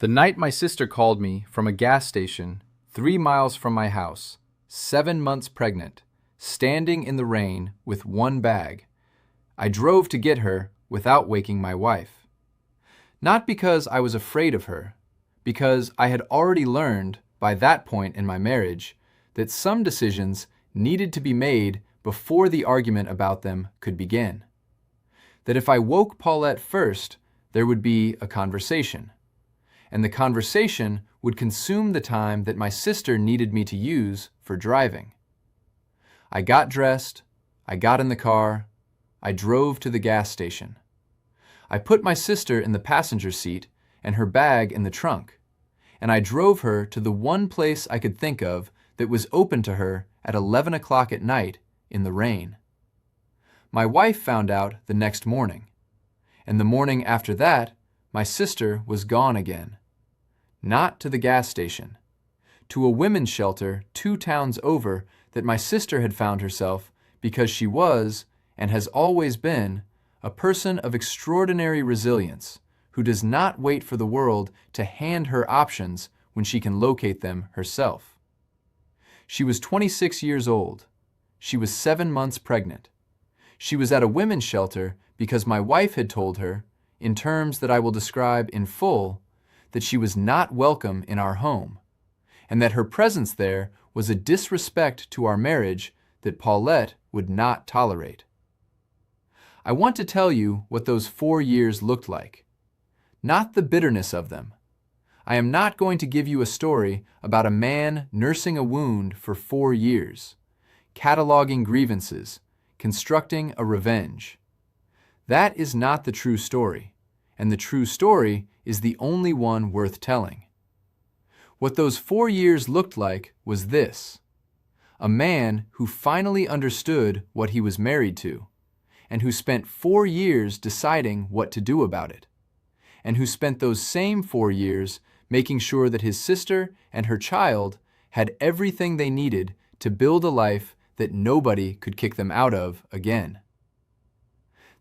The night my sister called me from a gas station 3 miles from my house, 7 months pregnant, standing in the rain with one bag, I drove to get her without waking my wife. Not because I was afraid of her, because I had already learned by that point in my marriage that some decisions needed to be made before the argument about them could begin. That if I woke Paulette first, there would be a conversation. And the conversation would consume the time that my sister needed me to use for driving. I got dressed, I got in the car, I drove to the gas station. I put my sister in the passenger seat and her bag in the trunk, and I drove her to the one place I could think of that was open to her at 11 o'clock at night in the rain. My wife found out the next morning, and the morning after that, my sister was gone again. Not to the gas station, to a women's shelter 2 towns over that my sister had found herself because she was, and has always been, a person of extraordinary resilience who does not wait for the world to hand her options when she can locate them herself. She was 26 years old. She was 7 months pregnant. She was at a women's shelter because my wife had told her, in terms that I will describe in full, that she was not welcome in our home, and that her presence there was a disrespect to our marriage that Paulette would not tolerate. I want to tell you what those 4 years looked like, not the bitterness of them. I am not going to give you a story about a man nursing a wound for 4 years, cataloging grievances, constructing a revenge. That is not the true story, and the true story is the only one worth telling. What those 4 years looked like was this: a man who finally understood what he was married to, and who spent 4 years deciding what to do about it, and who spent those same 4 years making sure that his sister and her child had everything they needed to build a life that nobody could kick them out of again.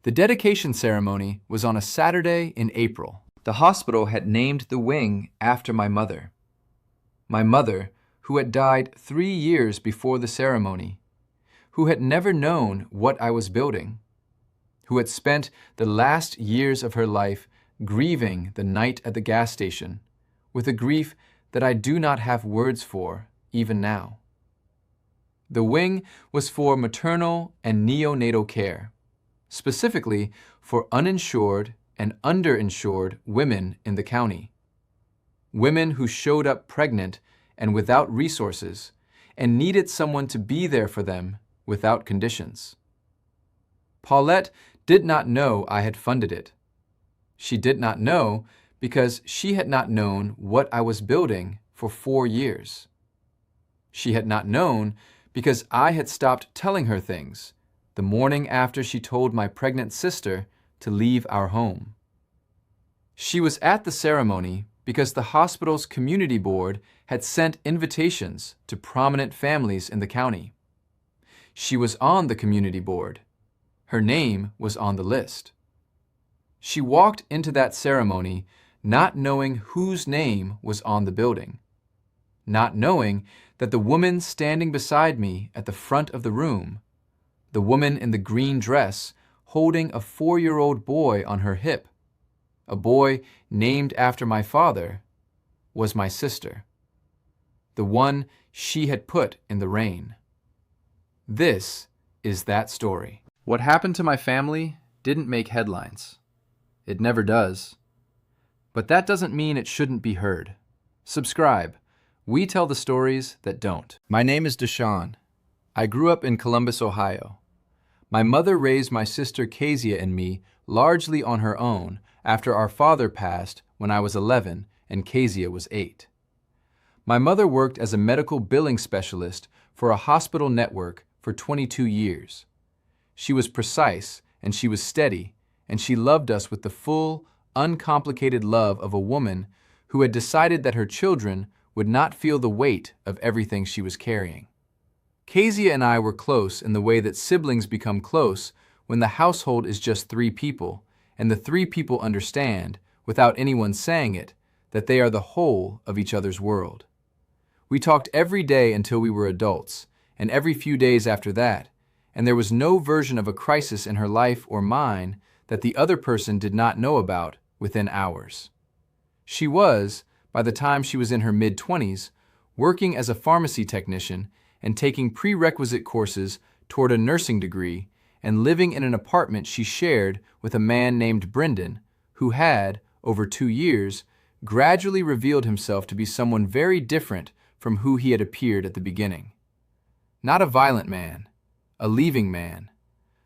The dedication ceremony was on a Saturday in April. The hospital had named the wing after my mother. My mother, who had died 3 years before the ceremony, who had never known what I was building, who had spent the last years of her life grieving the night at the gas station, with a grief that I do not have words for even now. The wing was for maternal and neonatal care, specifically for uninsured and underinsured women in the county. Women who showed up pregnant and without resources and needed someone to be there for them without conditions. Paulette did not know I had funded it. She did not know because she had not known what I was building for 4 years. She had not known because I had stopped telling her things the morning after she told my pregnant sister to leave our home. She was at the ceremony because the hospital's community board had sent invitations to prominent families in the county. She was on the community board. Her name was on the list. She walked into that ceremony not knowing whose name was on the building, not knowing that the woman standing beside me at the front of the room, the woman in the green dress holding a 4-year-old boy on her hip, a boy named after my father, was my sister, the one she had put in the rain. This is that story. What happened to my family didn't make headlines. It never does. But that doesn't mean it shouldn't be heard. Subscribe. We tell the stories that don't. My name is DeShawn. I grew up in Columbus, Ohio. My mother raised my sister Kezia and me largely on her own after our father passed when I was 11 and Kezia was 8. My mother worked as a medical billing specialist for a hospital network for 22 years. She was precise and she was steady, and she loved us with the full, uncomplicated love of a woman who had decided that her children would not feel the weight of everything she was carrying. Kezia and I were close in the way that siblings become close when the household is just 3 people, and the 3 people understand, without anyone saying it, that they are the whole of each other's world. We talked every day until we were adults, and every few days after that, and there was no version of a crisis in her life or mine that the other person did not know about within hours. She was, by the time she was in her mid-20s, working as a pharmacy technician and taking prerequisite courses toward a nursing degree and living in an apartment she shared with a man named Brendan, who had, over 2 years, gradually revealed himself to be someone very different from who he had appeared at the beginning. Not a violent man, a leaving man,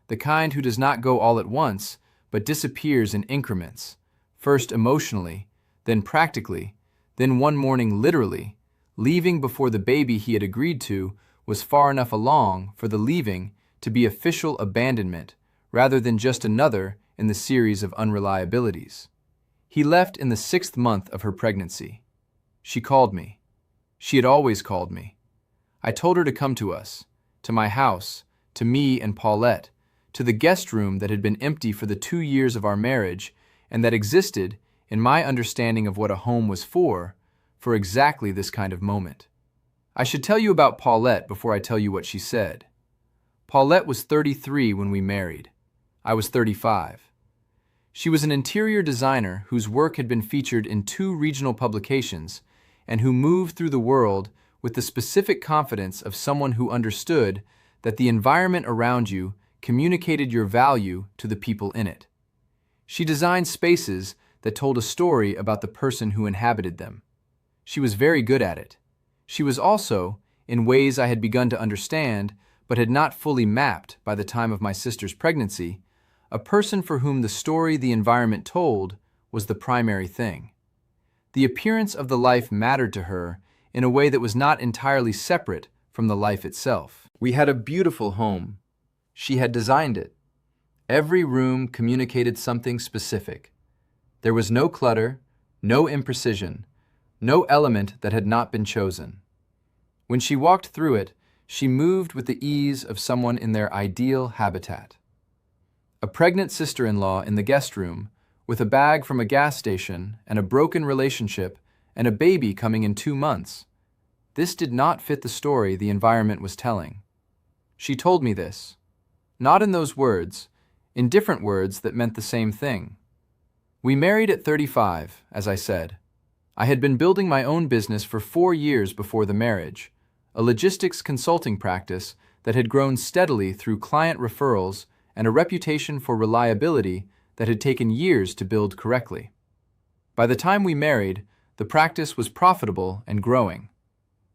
the kind who does not go all at once, but disappears in increments, first emotionally, then practically, then one morning literally, leaving before the baby he had agreed to was far enough along for the leaving to be official abandonment rather than just another in the series of unreliabilities. He left in the 6th month of her pregnancy. She called me. She had always called me. I told her to come to us, to my house, to me and Paulette, to the guest room that had been empty for the 2 years of our marriage and that existed, in my understanding of what a home was for exactly this kind of moment. I should tell you about Paulette before I tell you what she said. Paulette was 33 when we married. I was 35. She was an interior designer whose work had been featured in 2 regional publications and who moved through the world with the specific confidence of someone who understood that the environment around you communicated your value to the people in it. She designed spaces that told a story about the person who inhabited them. She was very good at it. She was also, in ways I had begun to understand but had not fully mapped by the time of my sister's pregnancy, a person for whom the story the environment told was the primary thing. The appearance of the life mattered to her in a way that was not entirely separate from the life itself. We had a beautiful home. She had designed it. Every room communicated something specific. There was no clutter, no imprecision, no element that had not been chosen. When she walked through it, she moved with the ease of someone in their ideal habitat. A pregnant sister-in-law in the guest room, with a bag from a gas station and a broken relationship and a baby coming in 2 months. This did not fit the story the environment was telling. She told me this, not in those words, in different words that meant the same thing. We married at 35, as I said. I had been building my own business for 4 years before the marriage, a logistics consulting practice that had grown steadily through client referrals and a reputation for reliability that had taken years to build correctly. By the time we married, the practice was profitable and growing.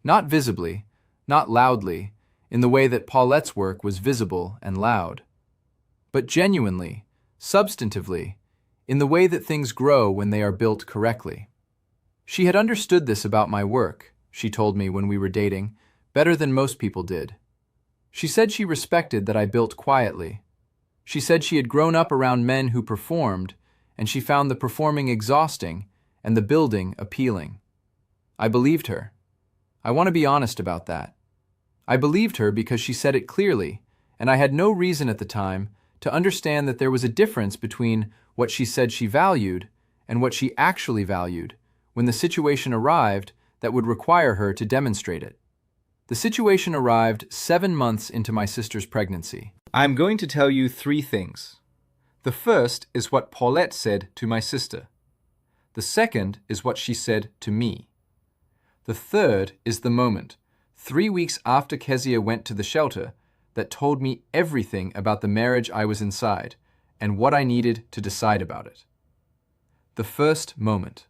Not visibly, not loudly, in the way that Paulette's work was visible and loud, but genuinely, substantively, in the way that things grow when they are built correctly. She had understood this about my work, she told me when we were dating, better than most people did. She said she respected that I built quietly. She said she had grown up around men who performed, and she found the performing exhausting and the building appealing. I believed her. I want to be honest about that. I believed her because she said it clearly, and I had no reason at the time to understand that there was a difference between what she said she valued and what she actually valued when the situation arrived that would require her to demonstrate it. The situation arrived 7 months into my sister's pregnancy. I'm going to tell you 3 things. The first is what Paulette said to my sister. The second is what she said to me. The third is the moment, 3 weeks after Kezia went to the shelter, that told me everything about the marriage I was inside and what I needed to decide about it. The first moment.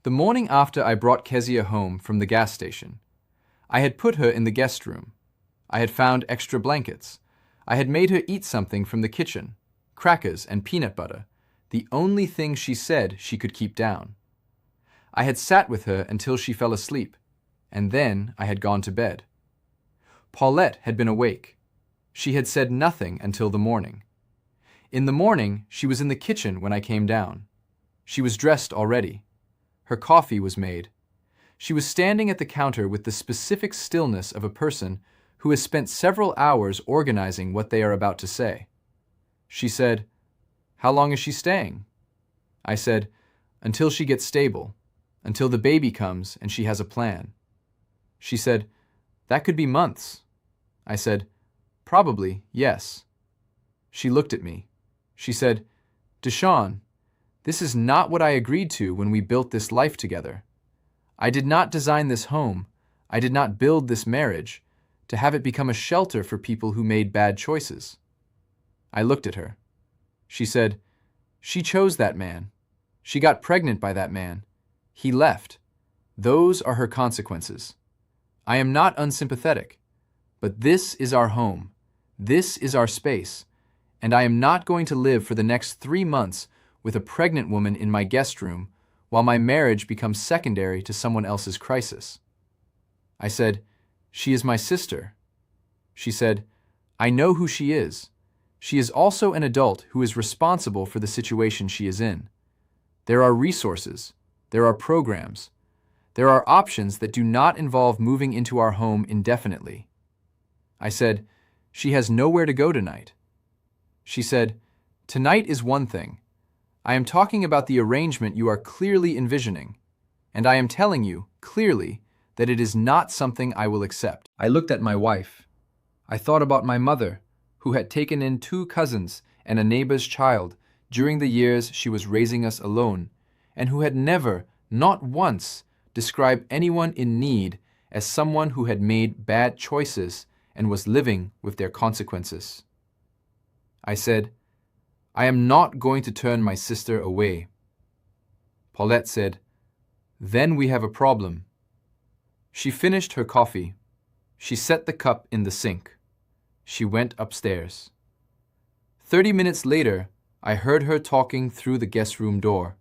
The morning after I brought Kezia home from the gas station, I had put her in the guest room. I had found extra blankets. I had made her eat something from the kitchen, crackers and peanut butter, the only thing she said she could keep down. I had sat with her until she fell asleep, and then I had gone to bed. Paulette had been awake. She had said nothing until the morning. In the morning, she was in the kitchen when I came down. She was dressed already. Her coffee was made. She was standing at the counter with the specific stillness of a person who has spent several hours organizing what they are about to say. She said, "How long is she staying?" I said, "Until she gets stable. until the baby comes and she has a plan. She said, "That could be months." I said, "Probably, yes." She looked at me. She said, "DeShawn, this is not what I agreed to when we built this life together. I did not design this home. I did not build this marriage to have it become a shelter for people who made bad choices." I looked at her. She said, "She chose that man. She got pregnant by that man. He left. Those are her consequences. I am not unsympathetic, but this is our home. This is our space, and I am not going to live for the next 3 months with a pregnant woman in my guest room while my marriage becomes secondary to someone else's crisis." I said, "She is my sister." She said, "I know who she is. She is also an adult who is responsible for the situation she is in. There are resources. There are programs. There are options that do not involve moving into our home indefinitely." I said, "She has nowhere to go tonight." She said, "Tonight is one thing. I am talking about the arrangement you are clearly envisioning, and I am telling you, clearly, that it is not something I will accept." I looked at my wife. I thought about my mother, who had taken in 2 cousins and a neighbor's child during the years she was raising us alone, and who had never, not once, described anyone in need as someone who had made bad choices and was living with their consequences. I said, "I am not going to turn my sister away." Paulette said, "Then we have a problem." She finished her coffee. She set the cup in the sink. She went upstairs. 30 minutes later, I heard her talking through the guest room door.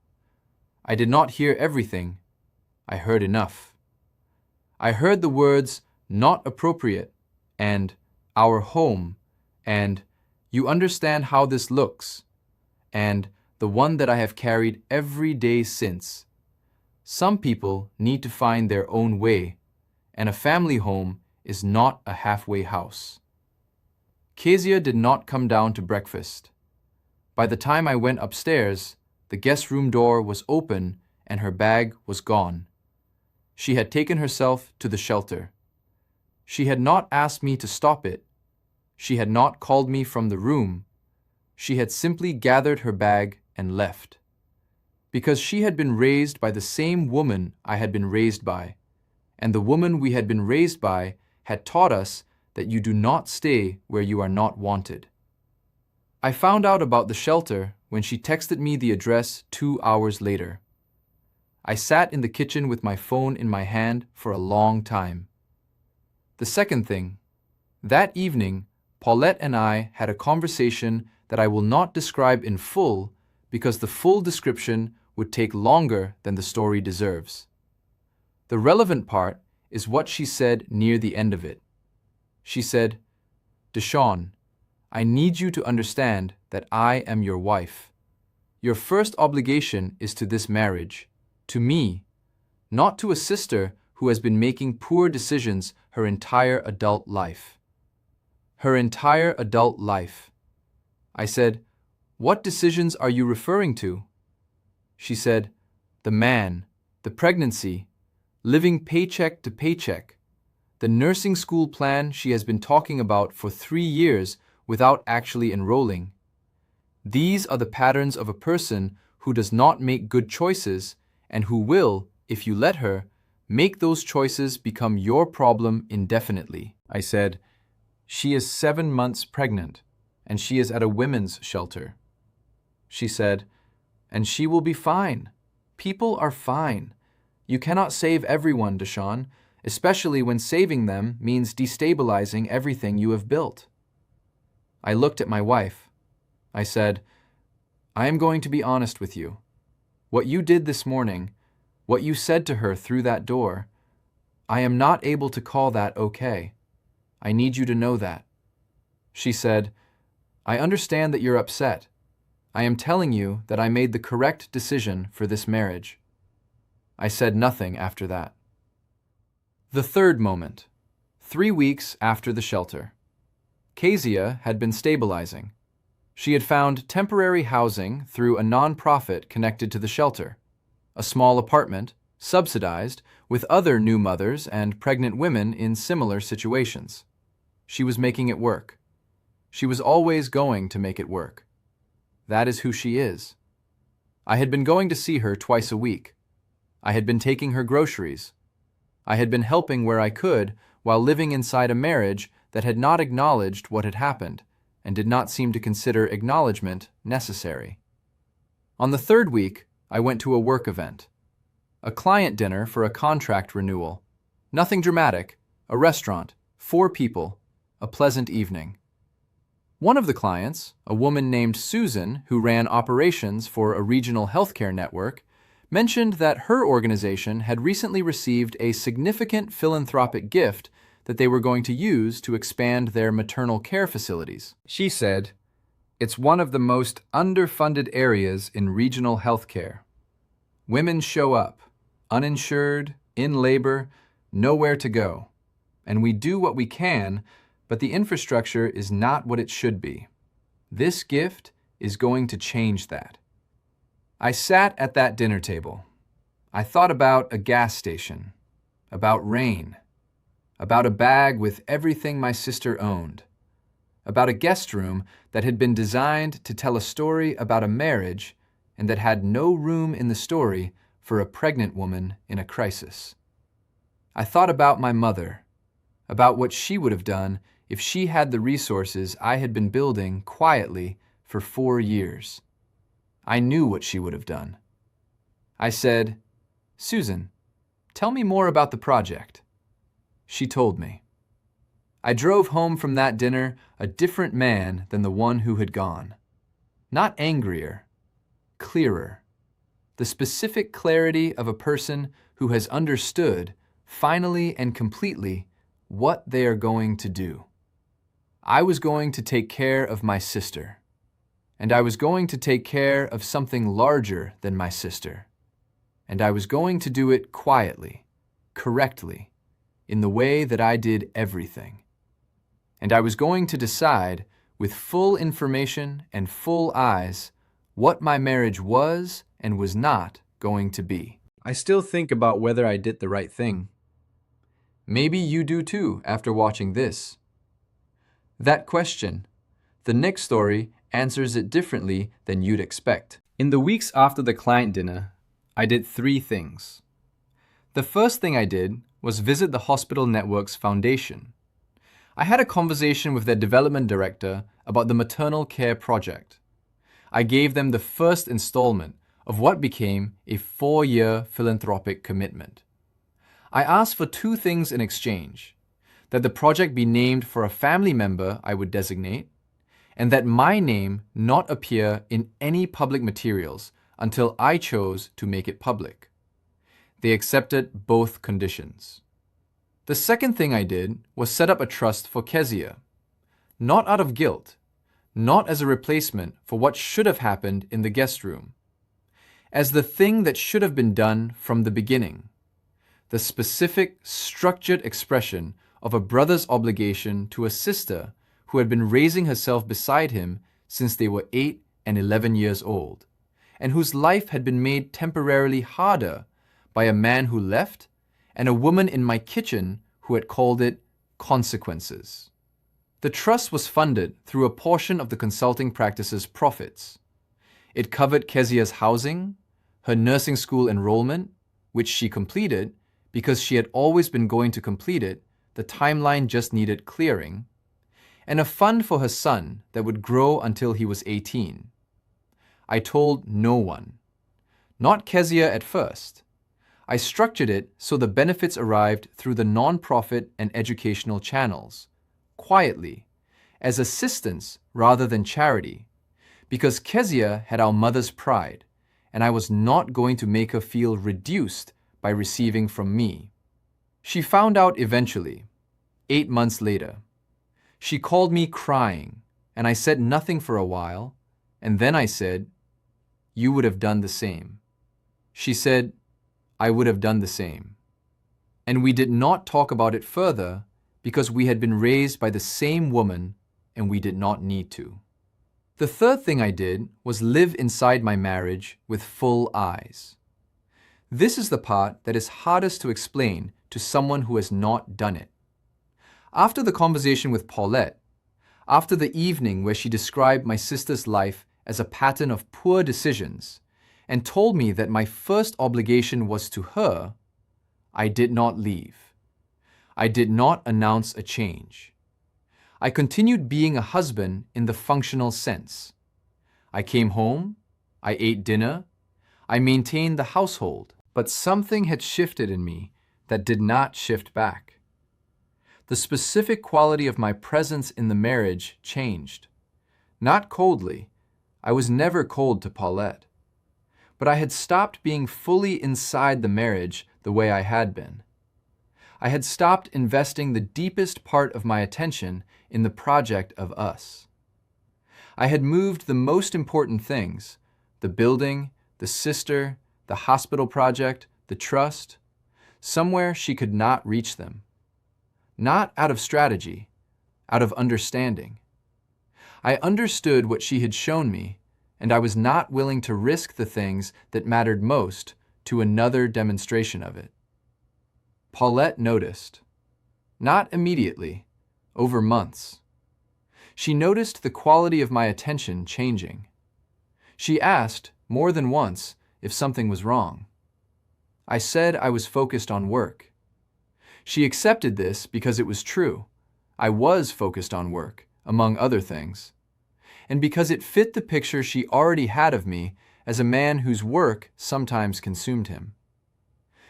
I did not hear everything. I heard enough. I heard the words "not appropriate" and "our home" and "you understand how this looks" and the one that I have carried every day since. Some people need to find their own way, and a family home is not a halfway house. Kezia did not come down to breakfast. By the time I went upstairs, the guest room door was open and her bag was gone. She had taken herself to the shelter. She had not asked me to stop it. She had not called me from the room. She had simply gathered her bag and left. Because she had been raised by the same woman I had been raised by, and the woman we had been raised by had taught us that you do not stay where you are not wanted. I found out about the shelter when she texted me the address 2 hours later. I sat in the kitchen with my phone in my hand for a long time. The second thing, that evening, Paulette and I had a conversation that I will not describe in full because the full description would take longer than the story deserves. The relevant part is what she said near the end of it. She said, "DeShawn, I need you to understand that I am your wife. Your first obligation is to this marriage, to me, not to a sister who has been making poor decisions her entire adult life." Her entire adult life. I said, "What decisions are you referring to?" She said, "The man, the pregnancy, living paycheck to paycheck, the nursing school plan she has been talking about for 3 years without actually enrolling. These are the patterns of a person who does not make good choices and who will, if you let her, make those choices become your problem indefinitely." I said, "She is 7 months pregnant, and she is at a women's shelter." She said, "And she will be fine. People are fine. You cannot save everyone, DeShawn, especially when saving them means destabilizing everything you have built." I looked at my wife. I said, "I am going to be honest with you. What you did this morning, what you said to her through that door, I am not able to call that okay. I need you to know that." She said, "I understand that you're upset. I am telling you that I made the correct decision for this marriage." I said nothing after that. The third moment, 3 weeks after the shelter. Kezia had been stabilizing. She had found temporary housing through a nonprofit connected to the shelter, a small apartment, subsidized, with other new mothers and pregnant women in similar situations. She was making it work. She was always going to make it work. That is who she is. I had been going to see her twice a week. I had been taking her groceries. I had been helping where I could while living inside a marriage that had not acknowledged what had happened and did not seem to consider acknowledgement necessary. On the third week, I went to a work event. A client dinner for a contract renewal. Nothing dramatic. A restaurant. 4 people. A pleasant evening. One of the clients, a woman named Susan who ran operations for a regional healthcare network, mentioned that her organization had recently received a significant philanthropic gift that they were going to use to expand their maternal care facilities. She said, "It's one of the most underfunded areas in regional healthcare. Women show up, uninsured, in labor, nowhere to go, and we do what we can, but the infrastructure is not what it should be. This gift is going to change that." I sat at that dinner table. I thought about a gas station, about rain, about a bag with everything my sister owned, about a guest room that had been designed to tell a story about a marriage and that had no room in the story for a pregnant woman in a crisis. I thought about my mother, about what she would have done if she had the resources I had been building quietly for 4 years. I knew what she would have done. I said, "Susan, tell me more about the project." She told me. I drove home from that dinner a different man than the one who had gone. Not angrier, clearer. The specific clarity of a person who has understood, finally and completely, what they are going to do. I was going to take care of my sister. And I was going to take care of something larger than my sister. And I was going to do it quietly, correctly, in the way that I did everything. And I was going to decide, with full information and full eyes, what my marriage was and was not going to be. I still think about whether I did the right thing. Maybe you do too after watching this. That question, the next story, answers it differently than you'd expect. In the weeks after the client dinner, I did 3 things. The first thing I did was visit the hospital network's foundation. I had a conversation with their development director about the maternal care project. I gave them the first installment of what became a 4-year philanthropic commitment. I asked for 2 things in exchange: that the project be named for a family member I would designate, and that my name not appear in any public materials until I chose to make it public. They accepted both conditions. The second thing I did was set up a trust for Kezia, not out of guilt, not as a replacement for what should have happened in the guest room, as the thing that should have been done from the beginning, the specific, structured expression of a brother's obligation to a sister who had been raising herself beside him since they were 8 and 11 years old, and whose life had been made temporarily harder by a man who left and a woman in my kitchen who had called it consequences. The trust was funded through a portion of the consulting practice's profits. It covered Kezia's housing, her nursing school enrollment, which she completed because she had always been going to complete it, the timeline just needed clearing, and a fund for her son that would grow until he was 18. I told no one. Not Kezia at first. I structured it so the benefits arrived through the non-profit and educational channels, quietly, as assistance rather than charity, because Kezia had our mother's pride, and I was not going to make her feel reduced by receiving from me. She found out eventually, 8 months later. She called me crying, and I said nothing for a while, and then I said, "You would have done the same." She said, "I would have done the same." And we did not talk about it further because we had been raised by the same woman and we did not need to. The third thing I did was live inside my marriage with full eyes. This is the part that is hardest to explain to someone who has not done it. After the conversation with Paulette, after the evening where she described my sister's life as a pattern of poor decisions and told me that my first obligation was to her, I did not leave. I did not announce a change. I continued being a husband in the functional sense. I came home, I ate dinner, I maintained the household, but something had shifted in me that did not shift back. The specific quality of my presence in the marriage changed. Not coldly, I was never cold to Paulette, but I had stopped being fully inside the marriage the way I had been. I had stopped investing the deepest part of my attention in the project of us. I had moved the most important things, the building, the sister, the hospital project, the trust, somewhere she could not reach them. Not out of strategy, out of understanding. I understood what she had shown me, and I was not willing to risk the things that mattered most to another demonstration of it. Paulette noticed. Not immediately, over months. She noticed the quality of my attention changing. She asked, more than once, if something was wrong. I said I was focused on work. She accepted this because it was true. I was focused on work, among other things, and because it fit the picture she already had of me as a man whose work sometimes consumed him.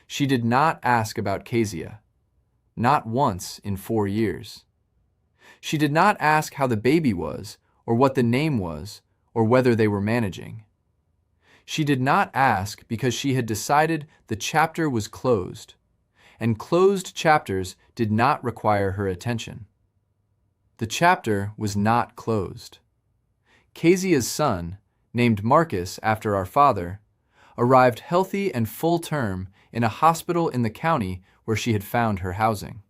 She did not ask about Kezia, not once in 4 years. She did not ask how the baby was, or what the name was, or whether they were managing. She did not ask because she had decided the chapter was closed, and closed chapters did not require her attention. The chapter was not closed. Kezia's son, named Marcus after our father, arrived healthy and full-term in a hospital in the county where she had found her housing.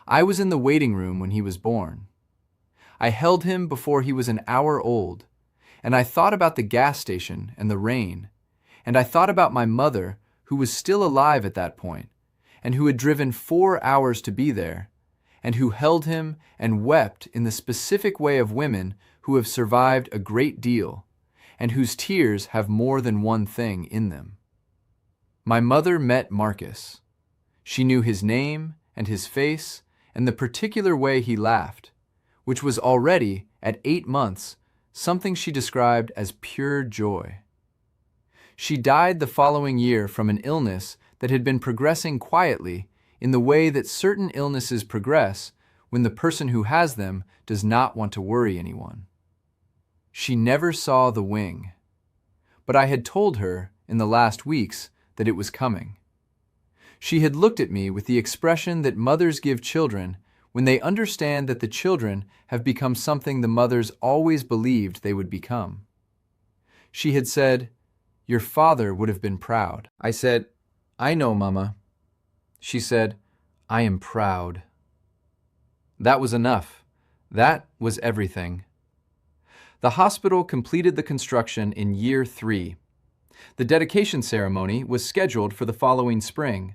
I was in the waiting room when he was born. I held him before he was an hour old, and I thought about the gas station and the rain, and I thought about my mother, who was still alive at that point, and who had driven 4 hours to be there, and who held him and wept in the specific way of women who have survived a great deal, and whose tears have more than one thing in them. My mother met Marcus. She knew his name and his face and the particular way he laughed, which was already, at 8 months, something she described as pure joy. She died the following year from an illness that had been progressing quietly in the way that certain illnesses progress when the person who has them does not want to worry anyone. She never saw the wing, but I had told her in the last weeks that it was coming. She had looked at me with the expression that mothers give children when they understand that the children have become something the mothers always believed they would become. She had said, "Your father would have been proud." I said, "I know, Mama." She said, "I am proud." That was enough. That was everything. The hospital completed the construction in year 3. The dedication ceremony was scheduled for the following spring.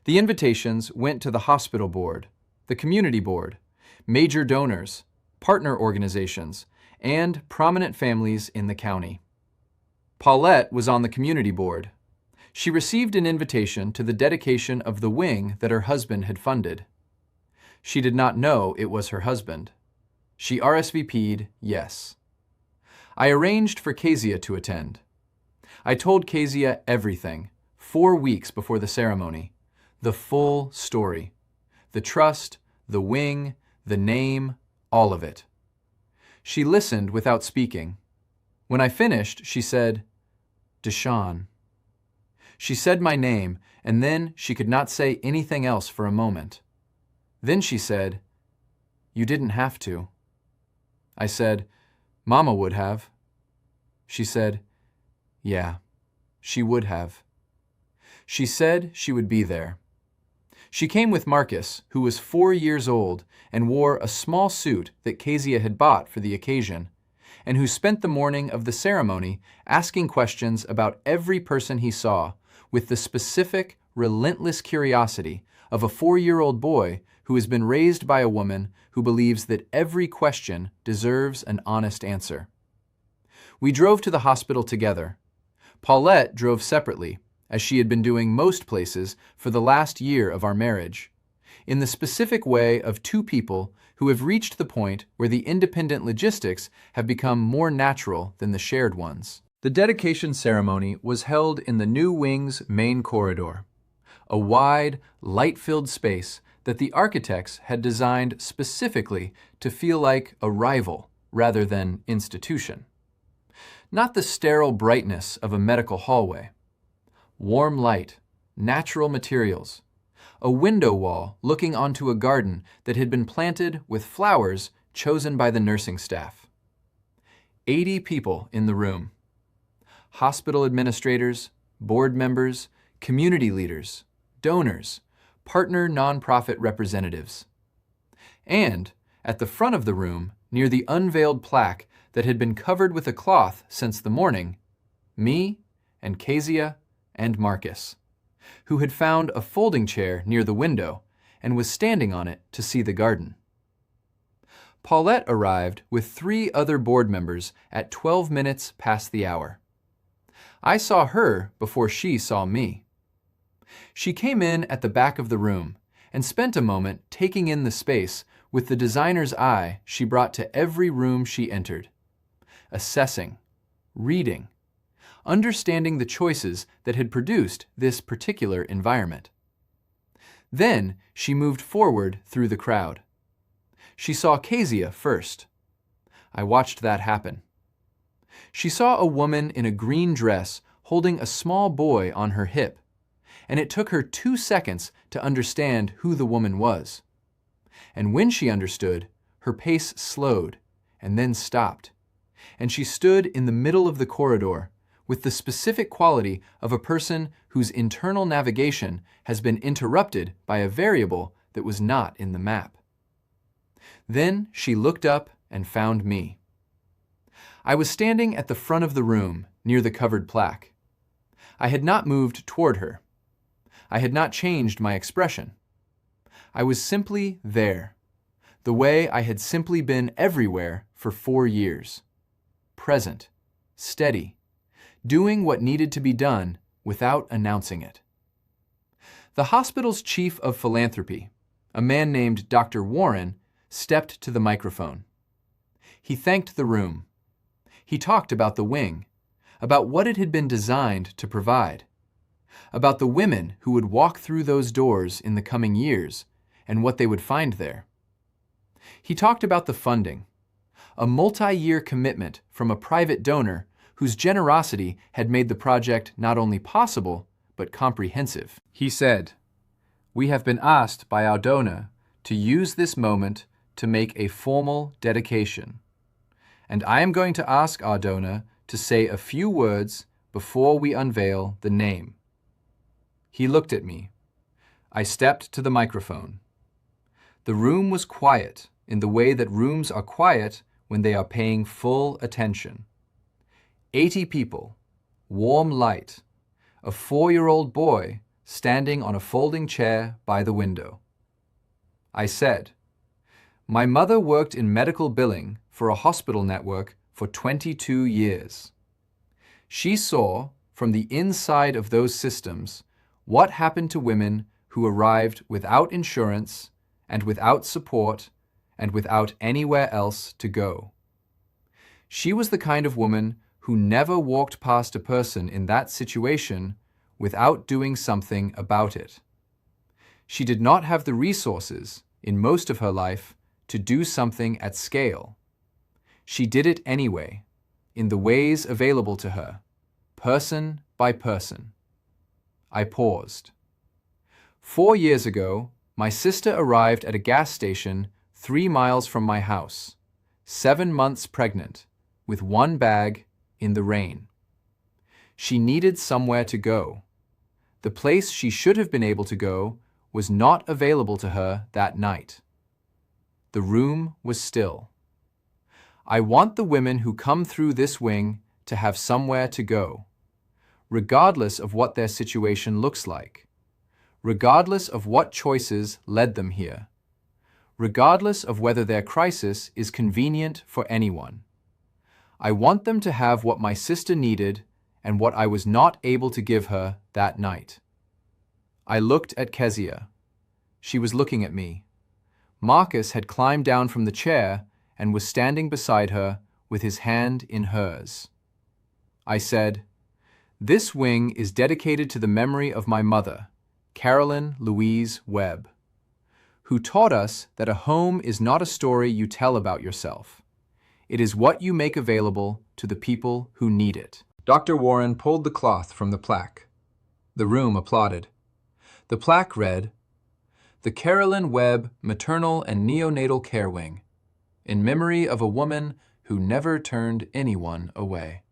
The invitations went to the hospital board, the community board, major donors, partner organizations, and prominent families in the county. Paulette was on the community board. She received an invitation to the dedication of the wing that her husband had funded. She did not know it was her husband. She RSVP'd yes. I arranged for Kezia to attend. I told Kezia everything, 4 weeks before the ceremony, the full story, the trust, the wing, the name, all of it. She listened without speaking. When I finished, she said, "DeShawn." She said my name, and then she could not say anything else for a moment. Then she said, "You didn't have to." I said, "Mama would have." She said, "Yeah, she would have." She said she would be there. She came with Marcus, who was 4 years old and wore a small suit that Kezia had bought for the occasion, and who spent the morning of the ceremony asking questions about every person he saw, with the specific, relentless curiosity of a 4-year-old boy who has been raised by a woman who believes that every question deserves an honest answer. We drove to the hospital together. Paulette drove separately, as she had been doing most places for the last year of our marriage, in the specific way of two people who have reached the point where the independent logistics have become more natural than the shared ones. The dedication ceremony was held in the new wing's main corridor, a wide, light-filled space that the architects had designed specifically to feel like a rival rather than institution. Not the sterile brightness of a medical hallway. Warm light, natural materials, a window wall looking onto a garden that had been planted with flowers chosen by the nursing staff. 80 people in the room. Hospital administrators, board members, community leaders, donors, partner nonprofit representatives. And, at the front of the room, near the unveiled plaque that had been covered with a cloth since the morning, me and Kezia and Marcus, who had found a folding chair near the window and was standing on it to see the garden. Paulette arrived with 3 other board members at 12 minutes past the hour. I saw her before she saw me. She came in at the back of the room and spent a moment taking in the space with the designer's eye she brought to every room she entered, assessing, reading, understanding the choices that had produced this particular environment. Then she moved forward through the crowd. She saw Kezia first. I watched that happen. She saw a woman in a green dress holding a small boy on her hip, and it took her 2 seconds to understand who the woman was. And when she understood, her pace slowed and then stopped, and she stood in the middle of the corridor with the specific quality of a person whose internal navigation has been interrupted by a variable that was not in the map. Then she looked up and found me. I was standing at the front of the room, near the covered plaque. I had not moved toward her. I had not changed my expression. I was simply there, the way I had simply been everywhere for 4 years. Present, steady, doing what needed to be done without announcing it. The hospital's chief of philanthropy, a man named Dr. Warren, stepped to the microphone. He thanked the room. He talked about the wing, about what it had been designed to provide, about the women who would walk through those doors in the coming years and what they would find there. He talked about the funding, a multi-year commitment from a private donor whose generosity had made the project not only possible, but comprehensive. He said, "We have been asked by our donor to use this moment to make a formal dedication. And I am going to ask our donor to say a few words before we unveil the name." He looked at me. I stepped to the microphone. The room was quiet in the way that rooms are quiet when they are paying full attention. 80 people, warm light, a 4-year-old boy standing on a folding chair by the window. I said, "My mother worked in medical billing for a hospital network for 22 years. She saw, from the inside of those systems, what happened to women who arrived without insurance and without support and without anywhere else to go. She was the kind of woman who never walked past a person in that situation without doing something about it. She did not have the resources, in most of her life, to do something at scale. She did it anyway, in the ways available to her, person by person." I paused. 4 years ago, my sister arrived at a gas station 3 miles from my house, 7 months pregnant, with 1 bag, in the rain. She needed somewhere to go. The place she should have been able to go was not available to her that night. The room was still. I want the women who come through this wing to have somewhere to go. regardless of what their situation looks like, regardless of what choices led them here, regardless of whether their crisis is convenient for anyone. I want them to have what my sister needed and what I was not able to give her that night. I looked at Kezia. She was looking at me. Marcus had climbed down from the chair and was standing beside her with his hand in hers. I said, "This wing is dedicated to the memory of my mother, Carolyn Louise Webb, who taught us that a home is not a story you tell about yourself. It is what you make available to the people who need it." Dr. Warren pulled the cloth from the plaque. The room applauded. The plaque read, "The Carolyn Webb Maternal and Neonatal Care Wing, in memory of a woman who never turned anyone away."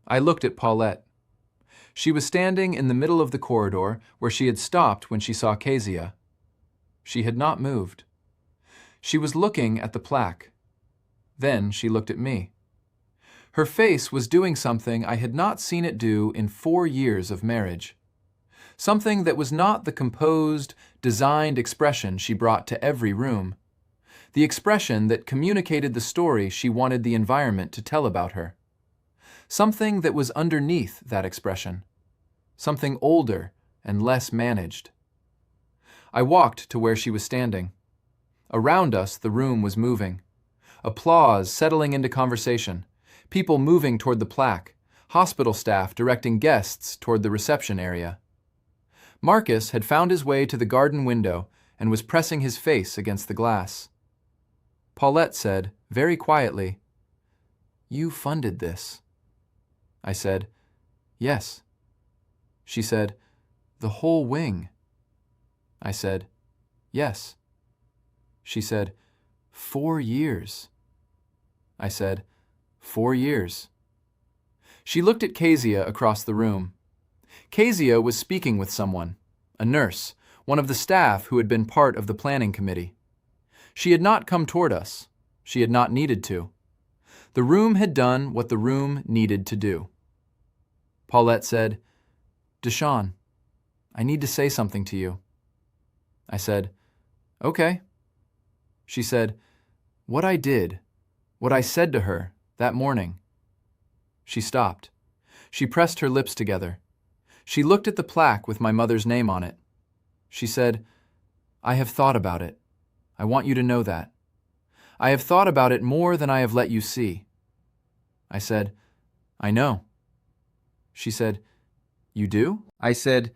I looked at Paulette. She was standing in the middle of the corridor where she had stopped when she saw Kezia. She had not moved. She was looking at the plaque. Then she looked at me. Her face was doing something I had not seen it do in 4 years of marriage. Something that was not the composed, designed expression she brought to every room. The expression that communicated the story she wanted the environment to tell about her. Something that was underneath that expression. Something older and less managed. I walked to where she was standing. Around us, the room was moving. Applause settling into conversation. People moving toward the plaque. Hospital staff directing guests toward the reception area. Marcus had found his way to the garden window and was pressing his face against the glass. Paulette said, very quietly, "You funded this." I said, "Yes." She said, "The whole wing." I said, "Yes." She said, 4 years. I said, 4 years. She looked at Kezia across the room. Kezia was speaking with someone, a nurse, one of the staff who had been part of the planning committee. She had not come toward us. She had not needed to. The room had done what the room needed to do. Paulette said, "DeShawn, I need to say something to you." I said, "Okay." She said, "What I did, what I said to her that morning." She stopped. She pressed her lips together. She looked at the plaque with my mother's name on it. She said, "I have thought about it. I want you to know that. I have thought about it more than I have let you see." I said, "I know." She said, "You do?" I said,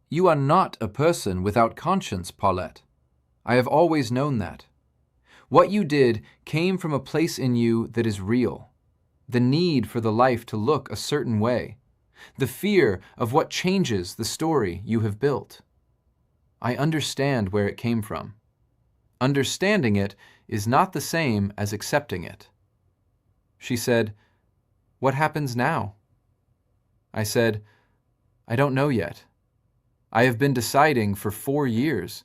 "You are not a person without conscience, Paulette. I have always known that. What you did came from a place in you that is real. The need for the life to look a certain way. The fear of what changes the story you have built. I understand where it came from. Understanding it is not the same as accepting it." She said, "What happens now?" I said, "I don't know yet. I have been deciding for 4 years.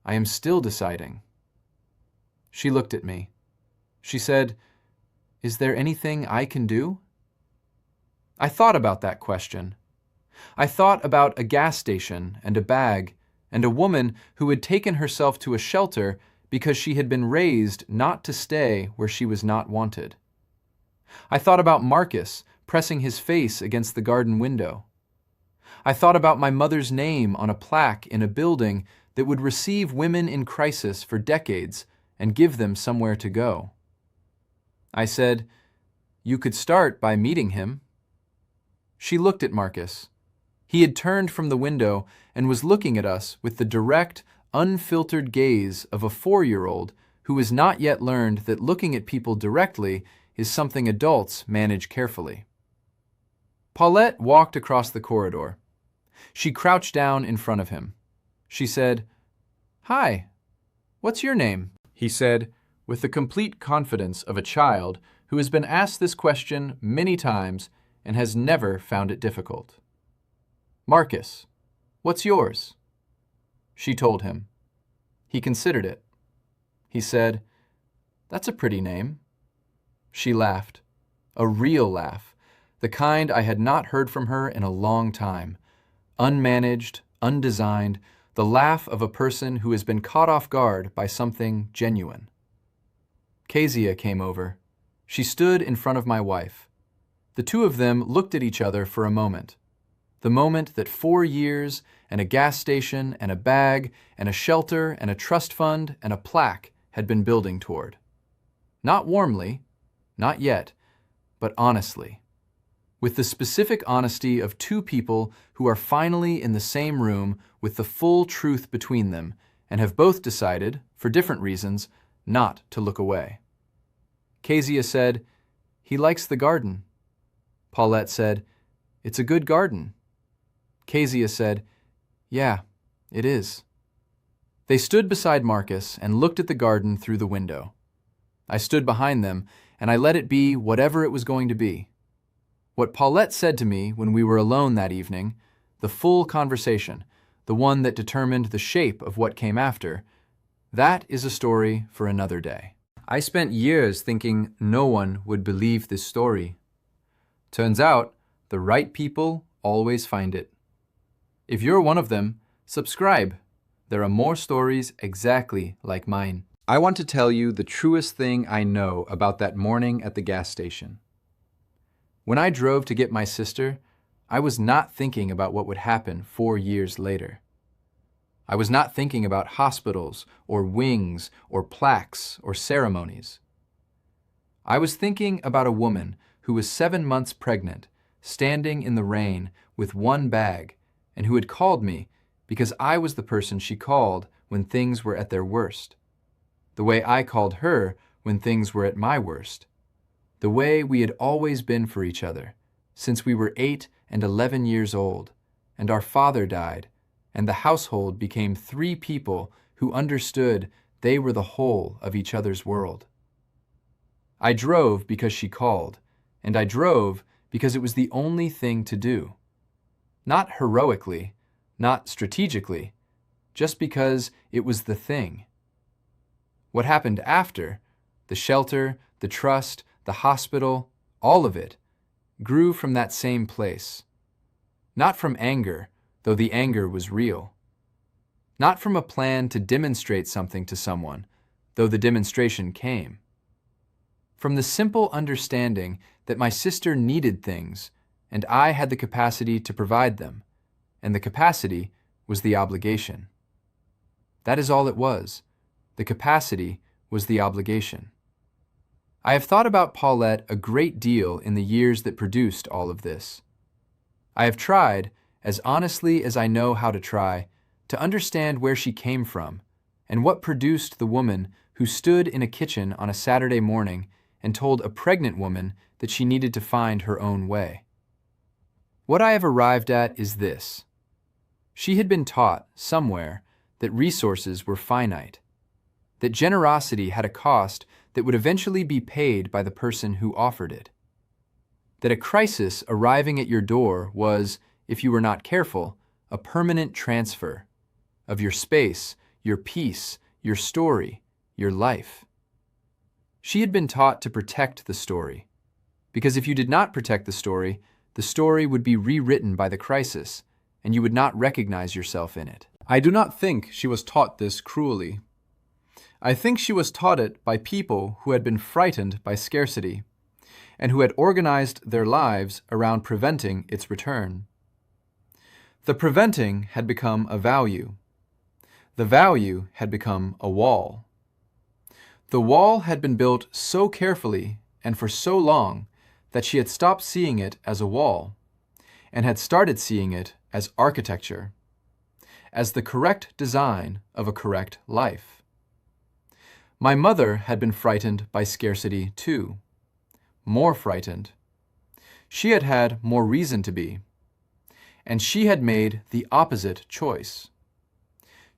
I am still deciding." She looked at me. She said, "Is there anything I can do?" I thought about that question. I thought about a gas station and a bag and a woman who had taken herself to a shelter because she had been raised not to stay where she was not wanted. I thought about Marcus pressing his face against the garden window. I thought about my mother's name on a plaque in a building that would receive women in crisis for decades and give them somewhere to go. I said, "You could start by meeting him." She looked at Marcus. He had turned from the window and was looking at us with the direct, unfiltered gaze of a 4-year-old who has not yet learned that looking at people directly is something adults manage carefully. Paulette walked across the corridor. She crouched down in front of him. She said, "Hi, what's your name?" He said, with the complete confidence of a child who has been asked this question many times and has never found it difficult. "Marcus, what's yours?" She told him. He considered it. He said, "That's a pretty name." She laughed, a real laugh, the kind I had not heard from her in a long time. Unmanaged, undesigned, the laugh of a person who has been caught off guard by something genuine. Kezia came over. She stood in front of my wife. The two of them looked at each other for a moment. The moment that 4 years and a gas station and a bag and a shelter and a trust fund and a plaque had been building toward. Not warmly, not yet, but honestly. With the specific honesty of two people who are finally in the same room with the full truth between them and have both decided, for different reasons, not to look away. Kezia said, "He likes the garden." Paulette said, "It's a good garden." Kezia said, "Yeah, it is." They stood beside Marcus and looked at the garden through the window. I stood behind them, and I let it be whatever it was going to be. What Paulette said to me when we were alone that evening, the full conversation, the one that determined the shape of what came after, that is a story for another day. I spent years thinking no one would believe this story. Turns out, the right people always find it. If you're one of them, subscribe. There are more stories exactly like mine. I want to tell you the truest thing I know about that morning at the gas station. When I drove to get my sister, I was not thinking about what would happen 4 years later. I was not thinking about hospitals or wings or plaques or ceremonies. I was thinking about a woman who was 7 months pregnant, standing in the rain with one bag, and who had called me because I was the person she called when things were at their worst. The way I called her when things were at my worst. The way we had always been for each other, since we were 8 and 11 years old, and our father died, and the household became 3 people who understood they were the whole of each other's world. I drove because she called, and I drove because it was the only thing to do. Not heroically, not strategically, just because it was the thing. What happened after, the shelter, the trust, the hospital, all of it, grew from that same place. Not from anger, though the anger was real. Not from a plan to demonstrate something to someone, though the demonstration came. From the simple understanding that my sister needed things, and I had the capacity to provide them, and the capacity was the obligation. That is all it was. The capacity was the obligation. I have thought about Paulette a great deal in the years that produced all of this. I have tried, as honestly as I know how to try, to understand where she came from and what produced the woman who stood in a kitchen on a Saturday morning and told a pregnant woman that she needed to find her own way. What I have arrived at is this. She had been taught, somewhere, that resources were finite, that generosity had a cost that would eventually be paid by the person who offered it, that a crisis arriving at your door was, if you were not careful, a permanent transfer of your space, your peace, your story, your life. She had been taught to protect the story, because if you did not protect the story would be rewritten by the crisis, and you would not recognize yourself in it. I do not think she was taught this cruelly. I think she was taught it by people who had been frightened by scarcity, and who had organized their lives around preventing its return. The preventing had become a value. The value had become a wall. The wall had been built so carefully and for so long that she had stopped seeing it as a wall, and had started seeing it as architecture, as the correct design of a correct life. My mother had been frightened by scarcity too, more frightened. She had had more reason to be, and she had made the opposite choice.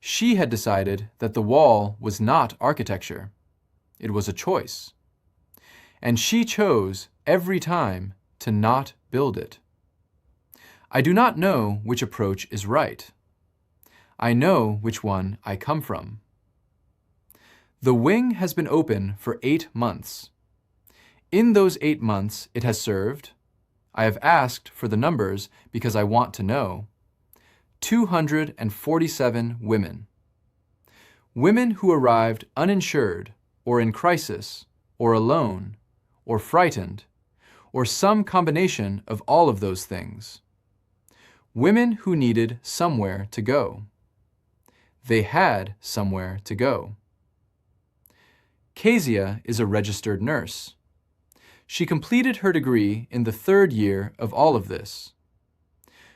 She had decided that the wall was not architecture. It was a choice. And she chose every time to not build it. I do not know which approach is right. I know which one I come from. The wing has been open for 8 months. In those 8 months, it has served, I have asked for the numbers because I want to know. 247 women. Women who arrived uninsured, or in crisis, or alone, or frightened, or some combination of all of those things. Women who needed somewhere to go. They had somewhere to go. Kezia is a registered nurse. She completed her degree in the 3rd year of all of this.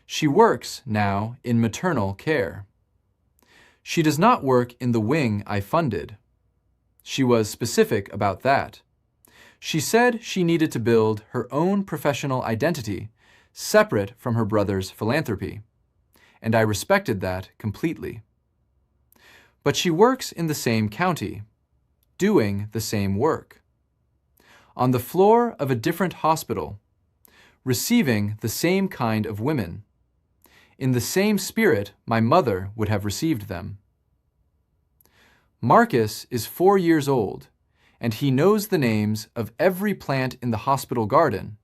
She works now in maternal care. She does not work in the wing I funded. She was specific about that. She said she needed to build her own professional identity separate from her brother's philanthropy, and I respected that completely. But she works in the same county, doing the same work, on the floor of a different hospital, receiving the same kind of women, in the same spirit my mother would have received them. Marcus is 4 years old, and he knows the names of every plant in the hospital garden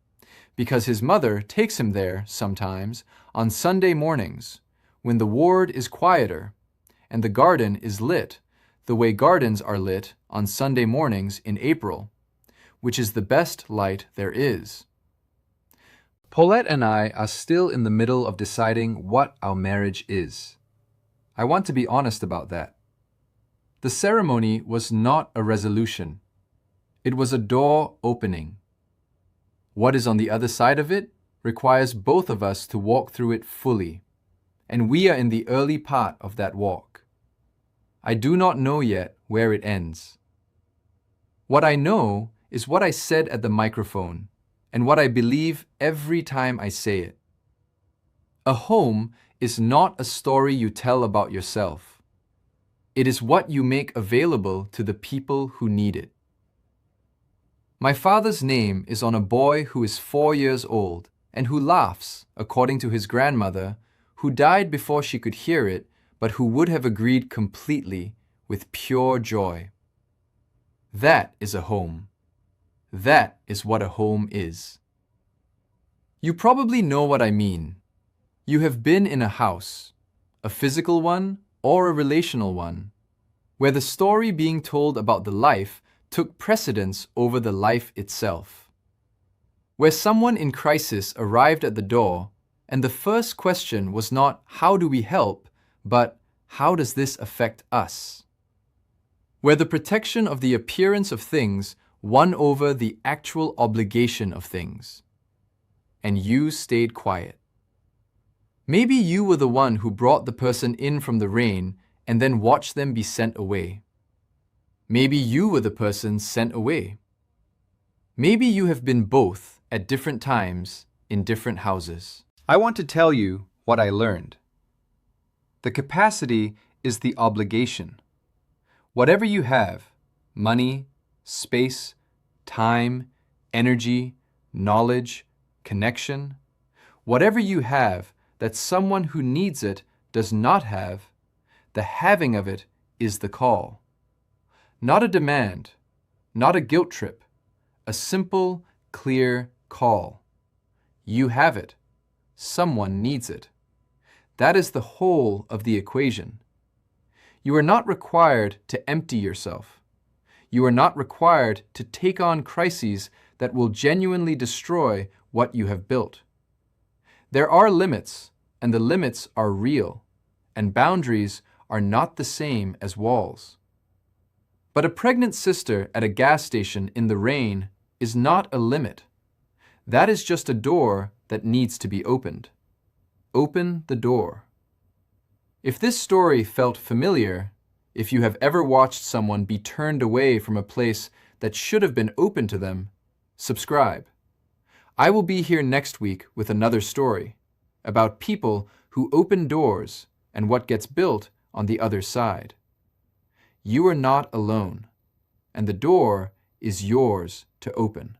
because his mother takes him there sometimes on Sunday mornings when the ward is quieter and the garden is lit the way gardens are lit on Sunday mornings in April, which is the best light there is. Paulette and I are still in the middle of deciding what our marriage is. I want to be honest about that. The ceremony was not a resolution. It was a door opening. What is on the other side of it requires both of us to walk through it fully, and we are in the early part of that walk. I do not know yet where it ends. What I know is what I said at the microphone, and what I believe every time I say it. A home is not a story you tell about yourself. It is what you make available to the people who need it. My father's name is on a boy who is 4 years old and who laughs, according to his grandmother, who died before she could hear it, but who would have agreed completely with pure joy. That is a home. That is what a home is. You probably know what I mean. You have been in a house, a physical one or a relational one, where the story being told about the life took precedence over the life itself. Where someone in crisis arrived at the door, and the first question was not, how do we help, but how does this affect us? Where the protection of the appearance of things won over the actual obligation of things. And you stayed quiet. Maybe you were the one who brought the person in from the rain and then watched them be sent away. Maybe you were the person sent away. Maybe you have been both at different times in different houses. I want to tell you what I learned. The capacity is the obligation. Whatever you have, money, space, time, energy, knowledge, connection, whatever you have that someone who needs it does not have, the having of it is the call. Not a demand, not a guilt trip, a simple, clear call. You have it. Someone needs it. That is the whole of the equation. You are not required to empty yourself. You are not required to take on crises that will genuinely destroy what you have built. There are limits, and the limits are real, and boundaries are not the same as walls. But a pregnant sister at a gas station in the rain is not a limit. That is just a door that needs to be opened. Open the door. If this story felt familiar, if you have ever watched someone be turned away from a place that should have been open to them, subscribe. I will be here next week with another story about people who open doors and what gets built on the other side. You are not alone, and the door is yours to open.